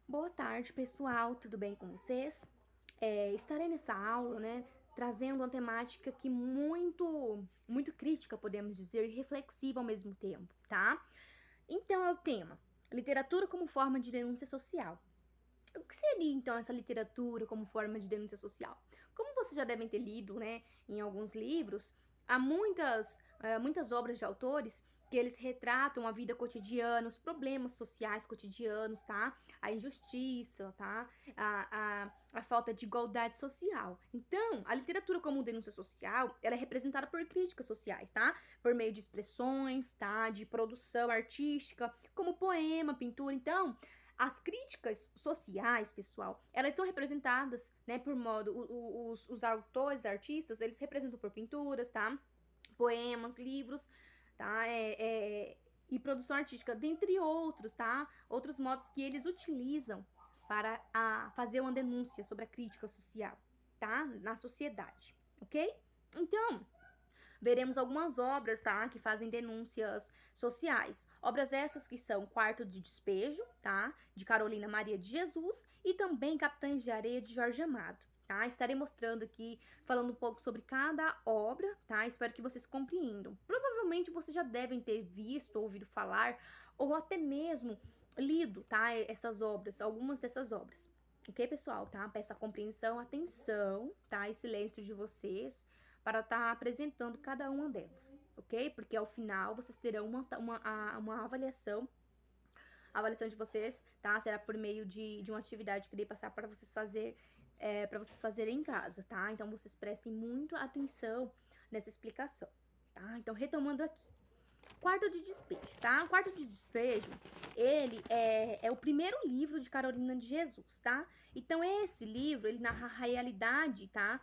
Boa tarde, pessoal. Tudo bem com vocês? Estarei nessa aula, né, trazendo uma temática que muito crítica, podemos dizer, e reflexiva ao mesmo tempo, tá? Então é o tema: literatura como forma de denúncia social. O que seria então essa literatura como forma de denúncia social? Como vocês já devem ter lido, né, em alguns livros, há muitas obras de autores que eles retratam a vida cotidiana, os problemas sociais cotidianos, tá? A injustiça, tá? A falta de igualdade social. Então, a literatura como denúncia social, ela é representada por críticas sociais, tá? Por meio de expressões, tá? De produção artística, como poema, pintura. Então, as críticas sociais, pessoal, elas são representadas, né, por modo, os autores, artistas, eles representam por pinturas, tá? Poemas, livros, tá? E produção artística, dentre outros, tá? Outros modos que eles utilizam para fazer uma denúncia sobre a crítica social, tá? Na sociedade, ok? Então, veremos algumas obras, tá? Que fazem denúncias sociais. Obras essas que são Quarto de Despejo, tá? De Carolina Maria de Jesus e também Capitães de Areia de Jorge Amado. Tá? Estarei mostrando aqui, falando um pouco sobre cada obra, tá? Espero que vocês compreendam. Provavelmente vocês já devem ter visto, ouvido falar, ou até mesmo lido, tá? Essas obras, algumas dessas obras. Ok, pessoal, tá? Peço a compreensão, atenção, tá? E silêncio de vocês para estar apresentando cada uma delas, ok? Porque ao final vocês terão uma avaliação. A avaliação de vocês, tá? Será por meio de uma atividade que irei passar para vocês para vocês fazerem em casa, tá? Então vocês prestem muito atenção nessa explicação, tá? Então retomando aqui. Quarto de Despejo, tá? O Quarto de Despejo, ele é o primeiro livro de Carolina de Jesus, tá? Então, esse livro, ele narra a realidade, tá?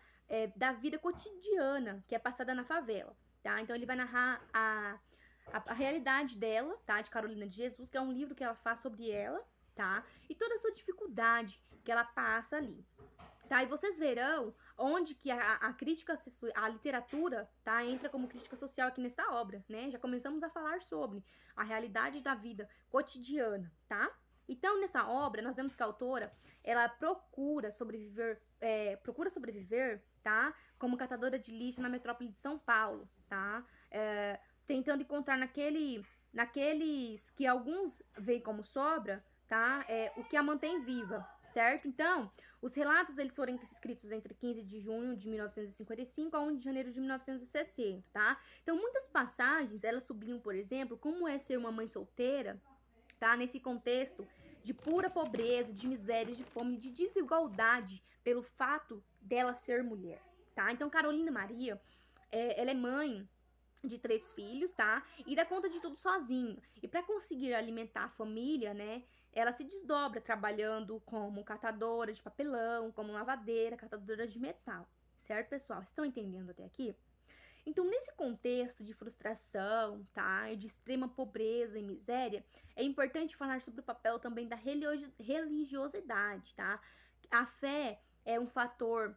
Da vida cotidiana que é passada na favela, tá? Então, ele vai narrar a realidade dela, tá? De Carolina de Jesus, que é um livro que ela faz sobre ela, tá? E toda a sua dificuldade que ela passa ali, tá? E vocês verão onde que a crítica, a literatura, tá? Entra como crítica social aqui nessa obra, né? Já começamos a falar sobre a realidade da vida cotidiana, tá? Então, nessa obra, nós vemos que a autora, ela procura sobreviver, tá? Como catadora de lixo na metrópole de São Paulo, tá? Tentando encontrar naqueles que alguns veem como sobra, tá? O que a mantém viva, certo? Então, os relatos eles foram escritos entre 15 de junho de 1955 a 1 de janeiro de 1960, tá? Então, muitas passagens elas sublinham, por exemplo, como é ser uma mãe solteira, tá? Nesse contexto de pura pobreza, de miséria, de fome, de desigualdade pelo fato dela ser mulher, tá? Então, Carolina Maria, ela é mãe de 3 filhos, tá? E dá conta de tudo sozinho. E para conseguir alimentar a família, né, ela se desdobra trabalhando como catadora de papelão, como lavadeira, catadora de metal. Certo, pessoal? Estão entendendo até aqui? Então, nesse contexto de frustração, tá? E de extrema pobreza e miséria, é importante falar sobre o papel também da religiosidade, tá? A fé é um fator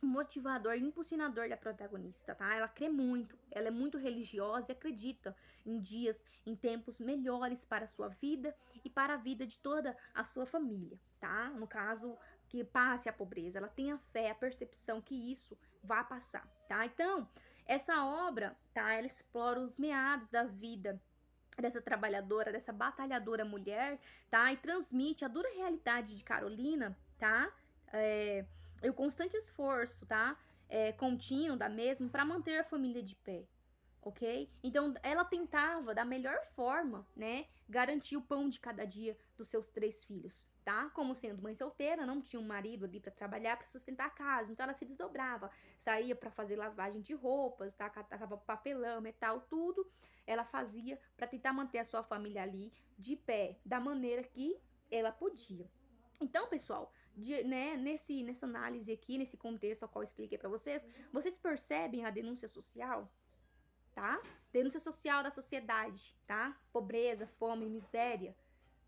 motivador, impulsionador da protagonista, tá? Ela crê muito, ela é muito religiosa e acredita em tempos melhores para a sua vida e para a vida de toda a sua família, tá? No caso, que passe a pobreza, ela tem a fé, a percepção que isso vai passar, tá? Então, essa obra, tá? Ela explora os meados da vida dessa trabalhadora, dessa batalhadora mulher, tá? E transmite a dura realidade de Carolina, tá? E o constante esforço, tá? Contínuo da mesma para manter a família de pé, ok? Então, ela tentava, da melhor forma, né, garantir o pão de cada dia dos seus 3 filhos, tá? Como sendo mãe solteira, não tinha um marido ali para trabalhar, para sustentar a casa, então ela se desdobrava, saía para fazer lavagem de roupas, tá? Catava papelão, metal, tudo ela fazia para tentar manter a sua família ali de pé, da maneira que ela podia. Então, pessoal, né, nessa análise aqui, nesse contexto ao qual eu expliquei para vocês, vocês percebem a denúncia social, tá? Denúncia social da sociedade, tá? Pobreza, fome, miséria,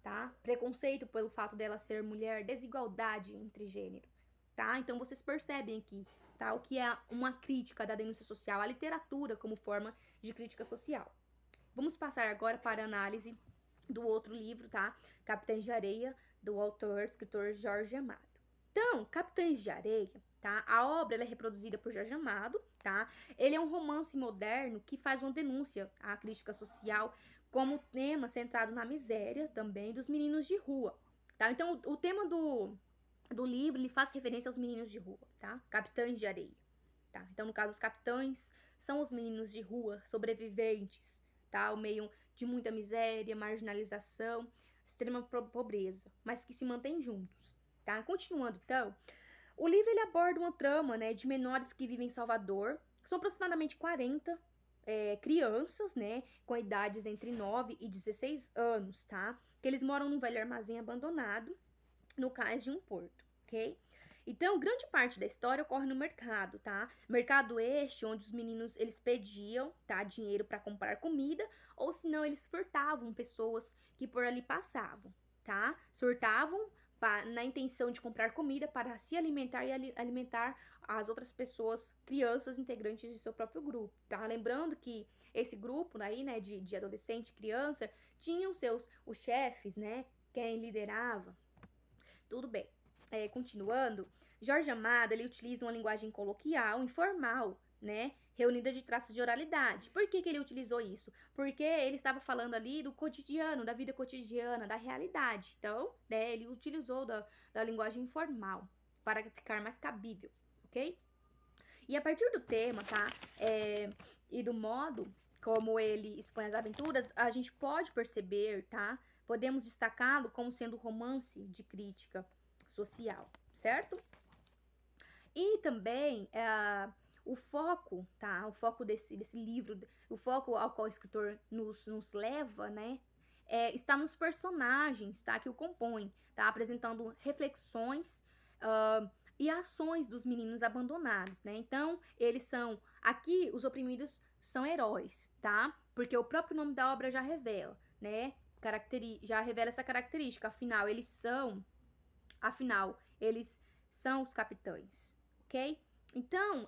tá? Preconceito pelo fato dela ser mulher, desigualdade entre gênero, tá? Então vocês percebem aqui, tá? O que é uma crítica da denúncia social, a literatura como forma de crítica social. Vamos passar agora para a análise do outro livro, tá? Capitães de Areia, do autor, escritor Jorge Amado. Então, Capitães de Areia, tá? A obra ela é reproduzida por Jorge Amado, tá? Ele é um romance moderno que faz uma denúncia à crítica social como tema centrado na miséria também dos meninos de rua, tá? Então, o tema do livro, ele faz referência aos meninos de rua, tá? Capitães de Areia, tá? Então, no caso, os capitães são os meninos de rua, sobreviventes, tá? O meio de muita miséria, marginalização, extrema pobreza, mas que se mantêm juntos, tá? Continuando, então, o livro ele aborda uma trama, né, de menores que vivem em Salvador, que são aproximadamente 40 crianças, né, com idades entre 9 e 16 anos, tá? Que eles moram num velho armazém abandonado no cais de um porto, ok? Então, grande parte da história ocorre no mercado, tá? Mercado este onde os meninos eles pediam, tá, dinheiro para comprar comida, ou senão eles furtavam pessoas que por ali passavam, tá? Furtavam na intenção de comprar comida para se alimentar e alimentar as outras pessoas, crianças integrantes de seu próprio grupo, tá? Lembrando que esse grupo aí, né, de adolescente, criança, tinham os chefes, né, quem liderava. Tudo bem. Continuando, Jorge Amado ele utiliza uma linguagem coloquial, informal, né? Reunida de traços de oralidade. Por que ele utilizou isso? Porque ele estava falando ali do cotidiano, da vida cotidiana, da realidade. Então, né, ele utilizou da linguagem informal para ficar mais cabível, ok? E a partir do tema, tá? E do modo como ele expõe as aventuras, a gente pode perceber, tá? Podemos destacá-lo como sendo romance de crítica social, certo? E também o foco, tá? O foco desse livro, o foco ao qual o escritor nos leva, né? Está nos personagens, tá? Que o compõem, tá? Apresentando reflexões e ações dos meninos abandonados, né? Então, eles são... Aqui, os oprimidos são heróis, tá? Porque o próprio nome da obra já revela, né? Já revela essa característica. Afinal, eles são os capitães, ok? Então,